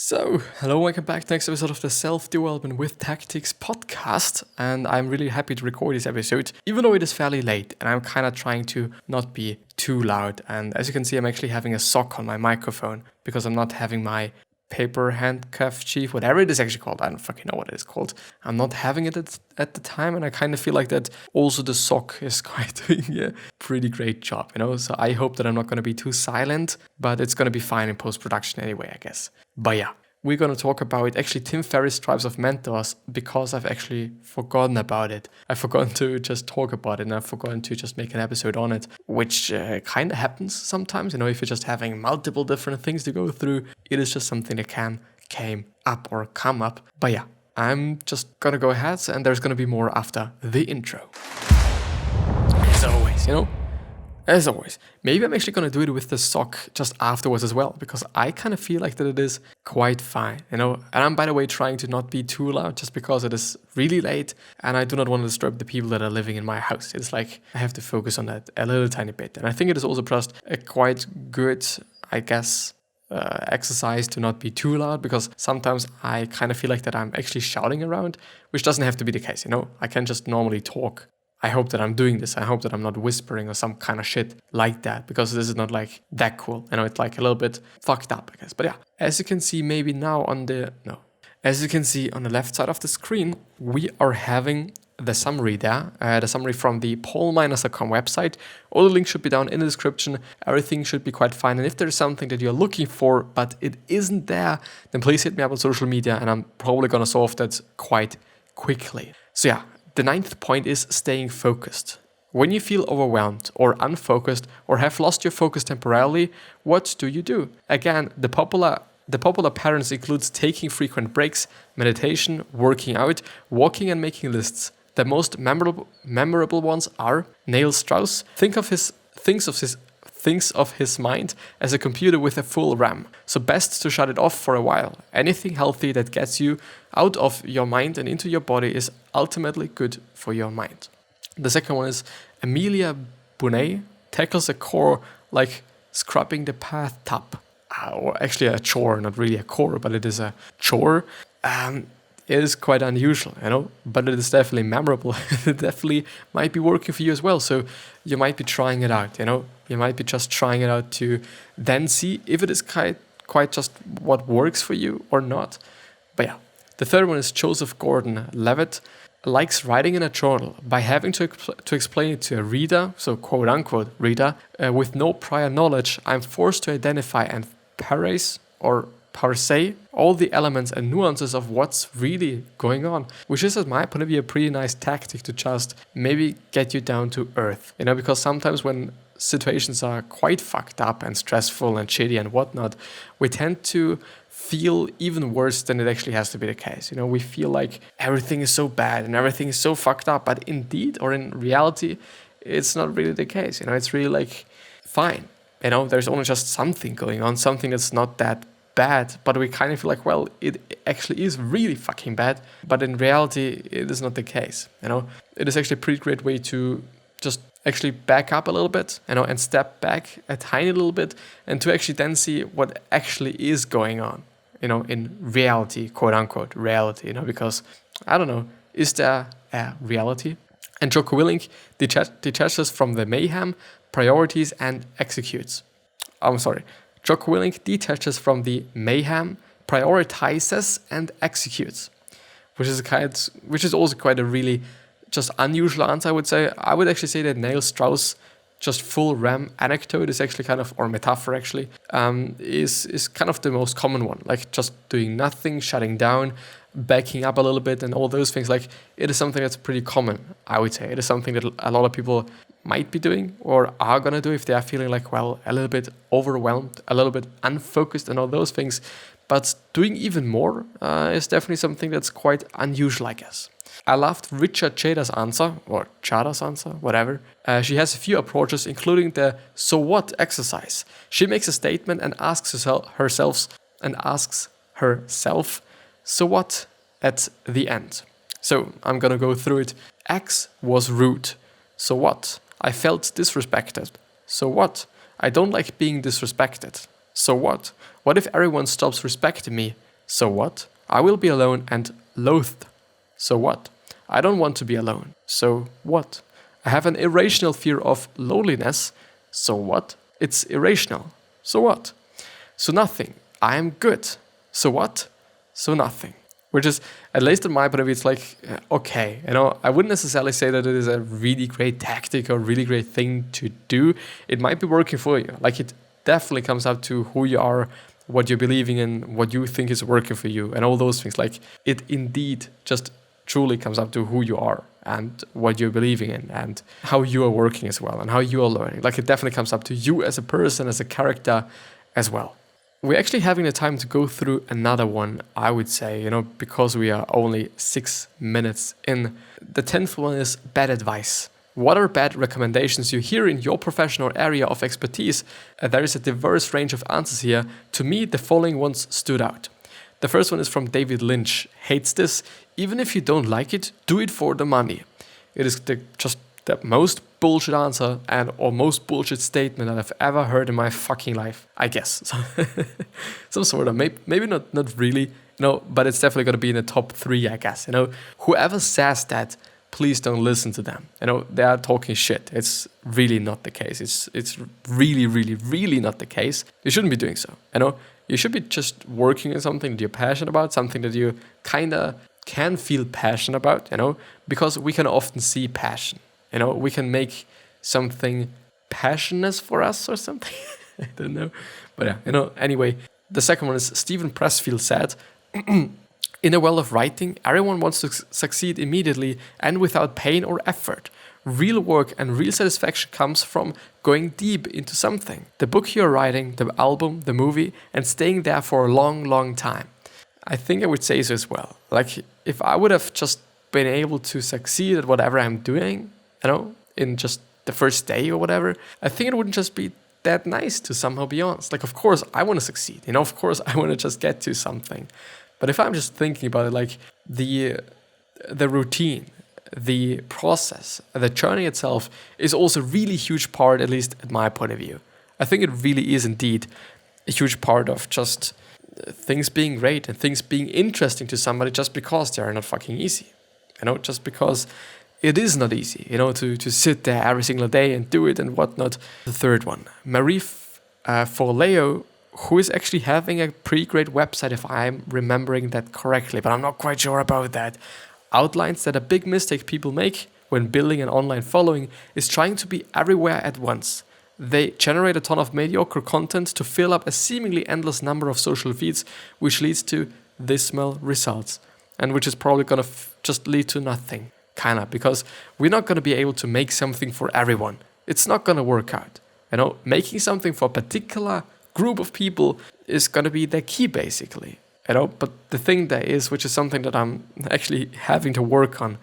So, hello, welcome back to the next episode of the Self-Development with Tactics podcast. And I'm really happy to record this episode, even though it is fairly late. And I'm kind of trying to not be too loud. And as you can see, I'm actually having a sock on my microphone because I'm not having my paper handkerchief, whatever it is actually called. I don't fucking know what it is called. I'm not having it at the time. And I kind of feel like that also the sock is quite doing a pretty great job, So I hope that I'm not going to be too silent, but it's going to be fine in post-production anyway, I guess. But yeah, we're going to talk about actually Tim Ferriss' Tribes of Mentors because I've actually forgotten about it. I've forgotten to just talk about it and I've forgotten to just make an episode on it, which kind of happens sometimes. If you're just having multiple different things to go through, it is just something that come up. But yeah, I'm just going to go ahead and there's going to be more after the intro. As always, maybe I'm actually going to do it with the sock just afterwards as well, because I kind of feel like that it is quite fine, And I'm, by the way, trying to not be too loud just because it is really late and I do not want to disturb the people that are living in my house. It's like I have to focus on that a little tiny bit. And I think it is also just a quite good, I guess, exercise to not be too loud, because sometimes I kind of feel like that I'm actually shouting around, which doesn't have to be the case, I can just normally talk. I hope that I'm doing this. I hope that I'm not whispering or some kind of shit like that, because this is not like that cool. It's like a little bit fucked up, I guess. But yeah, as you can see maybe now as you can see on the left side of the screen, we are having the summary there, the summary from the paulminers.com website. All the links should be down in the description. Everything should be quite fine. And if there's something that you're looking for, but it isn't there, then please hit me up on social media and I'm probably going to solve that quite quickly. So yeah, the 9th point is staying focused. When you feel overwhelmed or unfocused or have lost your focus temporarily, what do? Again, the popular patterns includes taking frequent breaks, meditation, working out, walking and making lists. The most memorable ones are Neil Strauss thinks of his mind as a computer with a full RAM. So best to shut it off for a while. Anything healthy that gets you out of your mind and into your body is ultimately good for your mind. The second one is Amelia Bonet tackles a core like scrubbing the bathtub. Or actually a chore, not really a core, but it is a chore. It is quite unusual, but it is definitely memorable. It definitely might be working for you as well. So you might be trying it out, You might be just trying it out to then see if it is quite just what works for you or not. But yeah, the third one is Joseph Gordon-Levitt likes writing in a journal. By having to explain it to a reader, so quote unquote reader, with no prior knowledge, I'm forced to identify and parse all the elements and nuances of what's really going on, which is, at my point of view, a pretty nice tactic to just maybe get you down to earth, because sometimes when situations are quite fucked up and stressful and shitty and whatnot, we tend to feel even worse than it actually has to be the case. We feel like everything is so bad and everything is so fucked up, but indeed, or in reality, it's not really the case. It's really like fine. There's only just something going on, something that's not that bad, but we kind of feel like, well, it actually is really fucking bad, but in reality, it is not the case. It is actually a pretty great way to just actually back up a little bit, and step back a tiny little bit, and to actually then see what actually is going on, in reality, quote unquote reality, because I don't know, is there a reality? And Jocko Willink detaches from the mayhem, priorities, and executes. Jocko Willink detaches from the mayhem, prioritizes, and executes, which is also quite a really just unusual answer, I would say. I would actually say that Neil Strauss just full RAM anecdote is actually kind of, or metaphor actually, is kind of the most common one. Like just doing nothing, shutting down, backing up a little bit, and all those things. Like it is something that's pretty common, I would say. It is something that a lot of people might be doing or are going to do if they are feeling like, well, a little bit overwhelmed, a little bit unfocused and all those things. But doing even more is definitely something that's quite unusual, I guess. I loved Richard Chada's answer, or Chada's answer, whatever. She has a few approaches, including the so what exercise. She makes a statement and asks herself, so what at the end. So I'm gonna go through it. X was rude. So what? I felt disrespected. So what? I don't like being disrespected. So what? What if everyone stops respecting me? So what? I will be alone and loathed. So what? I don't want to be alone. So what? I have an irrational fear of loneliness. So what? It's irrational. So what? So nothing. I am good. So what? So nothing. Which is, at least in my point of view, it's like, okay, I wouldn't necessarily say that it is a really great tactic or really great thing to do. It might be working for you. Like, it definitely comes up to who you are, what you're believing in, what you think is working for you, and all those things. Like, it indeed just truly comes up to who you are and what you're believing in and how you are working as well and how you are learning. Like, it definitely comes up to you as a person, as a character as well. We're actually having the time to go through another one, I would say, because we are only 6 minutes in. The 10th one is bad advice. What are bad recommendations you hear in your professional area of expertise? There is a diverse range of answers here. To me, the following ones stood out. The first one is from David Lynch. Hates this. Even if you don't like it, do it for the money. It is just the most bullshit answer or most bullshit statement that I've ever heard in my fucking life, I guess. Some sort of, maybe not really, but it's definitely going to be in the top 3, I guess. Whoever says that, please don't listen to them. They are talking shit. It's really not the case. It's really, really, really not the case. You shouldn't be doing so. You should be just working on something that you're passionate about, something that you kind of can feel passionate about, because we can often see passion. We can make something passionless for us or something. I don't know. But yeah, anyway, the second one is Stephen Pressfield said, in the world of writing, everyone wants to succeed immediately and without pain or effort. Real work and real satisfaction comes from going deep into something. The book you're writing, the album, the movie, and staying there for a long, long time. I think I would say so as well. Like, if I would have just been able to succeed at whatever I'm doing, in just the first day or whatever, I think it wouldn't just be that nice to somehow be honest. Like, of course, I want to succeed. Of course, I want to just get to something. But if I'm just thinking about it, like the routine, the process, the journey itself is also a really huge part, at least at my point of view. I think it really is indeed a huge part of just things being great and things being interesting to somebody just because they are not fucking easy. Just because it is not easy, to sit there every single day and do it and whatnot. The third one, Marie Forleo, who is actually having a pretty great website, if I'm remembering that correctly, but I'm not quite sure about that, outlines that a big mistake people make when building an online following is trying to be everywhere at once. They generate a ton of mediocre content to fill up a seemingly endless number of social feeds, which leads to dismal results, and which is probably going to just lead to nothing. Because we're not going to be able to make something for everyone. It's not going to work out. Making something for a particular group of people is going to be the key, basically. But the thing there is, which is something that I'm actually having to work on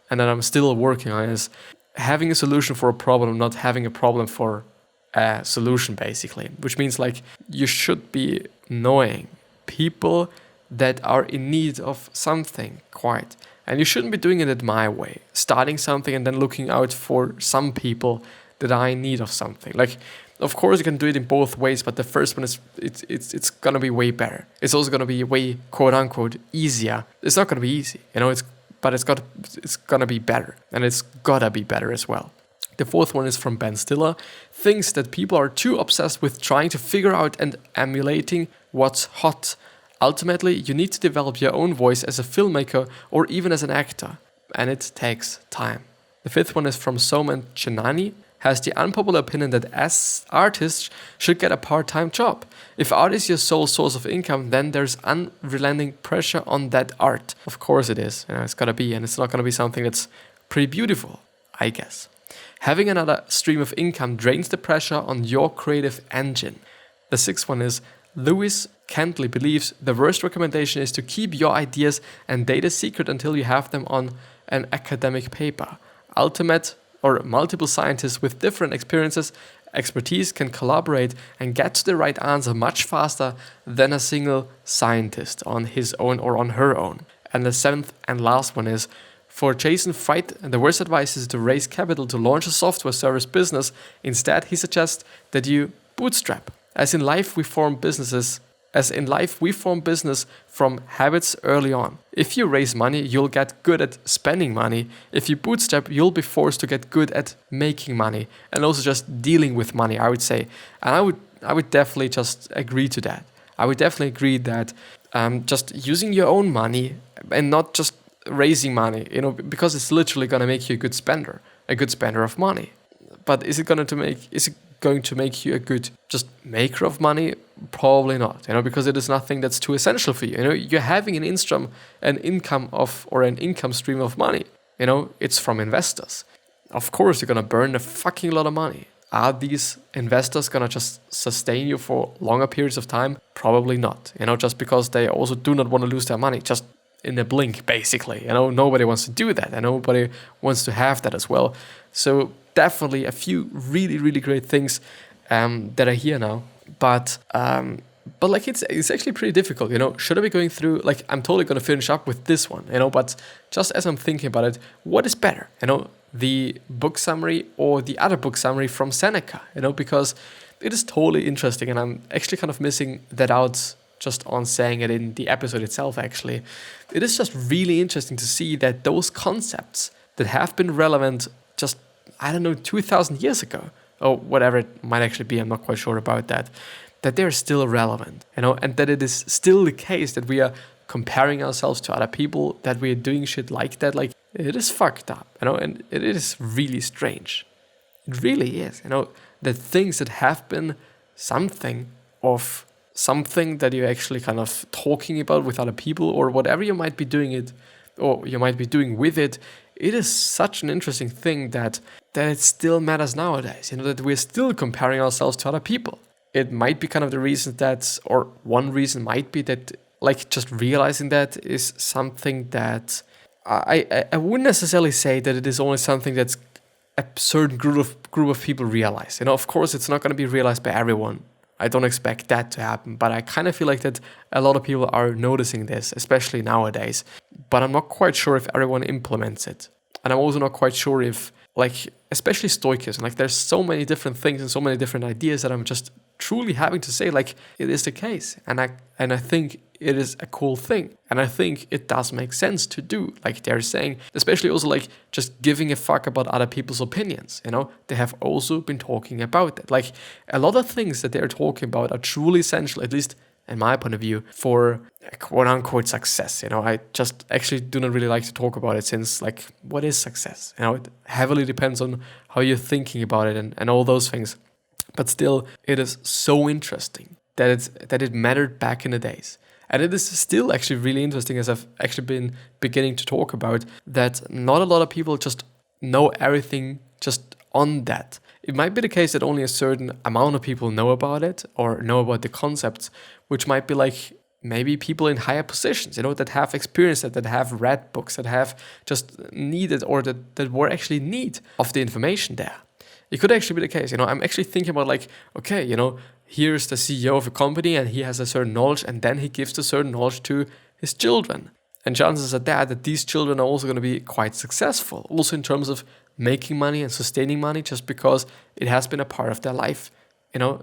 and that I'm still working on, is having a solution for a problem, not having a problem for a solution, basically. Which means, like, you should be knowing people that are in need of something, quite. And you shouldn't be doing it my way, starting something and then looking out for some people that are in need of something. Like, of course, you can do it in both ways, but the first one is it's gonna be way better. It's also gonna be way, quote unquote, easier. It's not gonna be easy, it's gonna be better, and it's gotta be better as well. The fourth one is from Ben Stiller. Thinks that people are too obsessed with trying to figure out and emulating what's hot. Ultimately, you need to develop your own voice as a filmmaker or even as an actor, and it takes time. The fifth one is from Soman Chenani. Has the unpopular opinion that as artists should get a part-time job. If art is your sole source of income, then there's unrelenting pressure on that art. Of course it is, it's gotta be, and it's not gonna be something that's pretty beautiful, I guess. Having another stream of income drains the pressure on your creative engine. The sixth one is Lewis Kentley believes the worst recommendation is to keep your ideas and data secret until you have them on an academic paper. Multiple scientists with different expertise can collaborate and get to the right answer much faster than a single scientist on his own or on her own. And the seventh and last one is, for Jason Fright, the worst advice is to raise capital to launch a software service business. Instead, he suggests that you bootstrap. As in life, we form businesses As in life, we form business from habits early on. If you raise money, you'll get good at spending money. If you bootstrap, you'll be forced to get good at making money and also just dealing with money, I would say. And I would definitely just agree to that. I would definitely agree that just using your own money and not just raising money, because it's literally going to make you a good spender of money. But is it going to make you a good just maker of money? Probably not, because it is nothing that's too essential for you. You're having an income stream of money. It's from investors. Of course, you're going to burn a fucking lot of money. Are these investors going to just sustain you for longer periods of time? Probably not, just because they also do not want to lose their money just in a blink, basically. Nobody wants to do that, and nobody wants to have that as well. So definitely a few really, really great things that are here now. But like it's actually pretty difficult, Should I be going through, like, I'm totally going to finish up with this one, but just as I'm thinking about it, what is better, the book summary or the other book summary from Seneca, because it is totally interesting, and I'm actually kind of missing that out just on saying it in the episode itself, actually. It is just really interesting to see that those concepts that have been relevant just, 2,000 years ago, or whatever it might actually be, I'm not quite sure about that they're still relevant, and that it is still the case that we are comparing ourselves to other people, that we are doing shit like that. Like, it is fucked up, and it is really strange. It really is, that things that have been something that you're actually kind of talking about with other people, or whatever you might be doing it, or you might be doing with it, it is such an interesting thing that it still matters nowadays, that we're still comparing ourselves to other people. It might be kind of the reason or one reason might be that, like, just realizing that is something that I wouldn't necessarily say that it is only something that's a certain group of people realize. Of course, it's not going to be realized by everyone. I don't expect that to happen, but I kind of feel like that a lot of people are noticing this, especially nowadays. But I'm not quite sure if everyone implements it. And I'm also not quite sure if, like, especially Stoicism, like, there's so many different things and so many different ideas that I'm just truly having to say, like, it is the case. And I think it is a cool thing. And I think it does make sense to do, like they're saying, especially also, like, just giving a fuck about other people's opinions, They have also been talking about that. Like, a lot of things that they're talking about are truly essential, at least in my point of view, for quote-unquote success. I just actually do not really like to talk about it, since, like, what is success? It heavily depends on how you're thinking about it and all those things. But still, it is so interesting that it mattered back in the days. And it is still actually really interesting, as I've actually been beginning to talk about, that not a lot of people just know everything just on that. It might be the case that only a certain amount of people know about it or know about the concepts, which might be like maybe people in higher positions, that have experienced it, that have read books, that have just needed, or that were actually in need of the information there. It could actually be the case. I'm actually thinking about, like, okay, here's the CEO of a company and he has a certain knowledge, and then he gives the certain knowledge to his children. And chances are that these children are also going to be quite successful, also in terms of making money and sustaining money, just because it has been a part of their life.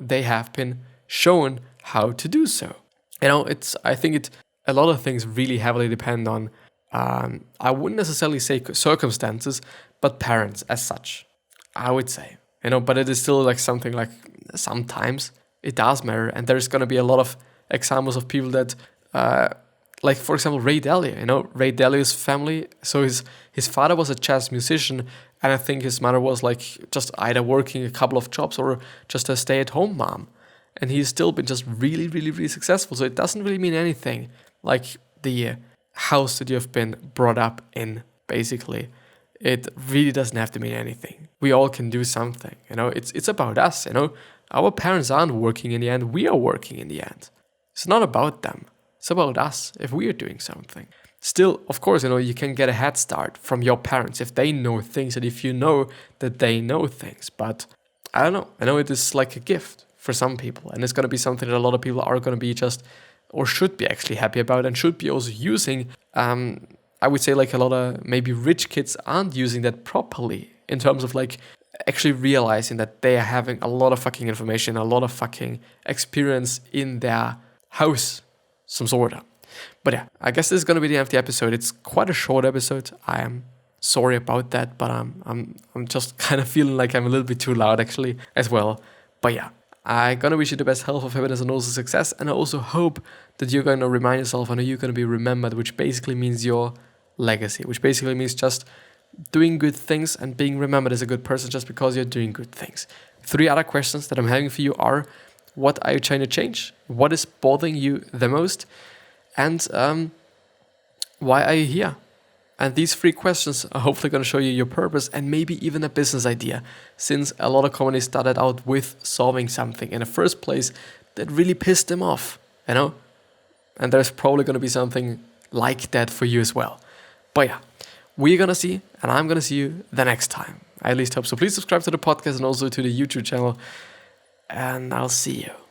They have been shown how to do so. I think a lot of things really heavily depend on, I wouldn't necessarily say circumstances, but parents as such, I would say. But it is still, like, something like sometimes it does matter. And there's going to be a lot of examples of people that, like, for example, Ray Dalio. Ray Dalio's family. So his father was a jazz musician, and I think his mother was, like, just either working a couple of jobs or just a stay-at-home mom. And he's still been just really, really, really successful. So it doesn't really mean anything, like the house that you have been brought up in, basically. It really doesn't have to mean anything. We all can do something, It's about us, Our parents aren't working in the end. We are working in the end. It's not about them. It's about us if we are doing something. Still, of course, you can get a head start from your parents if they know things and if you know that they know things. But I don't know. I know it is like a gift for some people, and it's going to be something that a lot of people are going to be just, or should be actually happy about, and should be also using. I would say, like, a lot of maybe rich kids aren't using that properly in terms of, like, actually realizing that they are having a lot of fucking information, a lot of fucking experience in their house, some sort of. But yeah, I guess this is gonna be the end of the episode. It's quite a short episode. I am sorry about that, but I'm just kind of feeling like I'm a little bit too loud actually as well. But yeah, I'm gonna wish you the best health of happiness and also success, and I also hope that you're gonna remind yourself, and you're gonna be remembered, which basically means your legacy, which basically means just doing good things and being remembered as a good person just because you're doing good things. 3 other questions that I'm having for you are: what are you trying to change? What is bothering you the most? And why are you here? And these 3 questions are hopefully going to show you your purpose and maybe even a business idea, since a lot of companies started out with solving something in the first place that really pissed them off, you know? And there's probably going to be something like that for you as well. But yeah, we're going to see, and I'm going to see you the next time. I at least hope so. Please subscribe to the podcast and also to the YouTube channel, and I'll see you.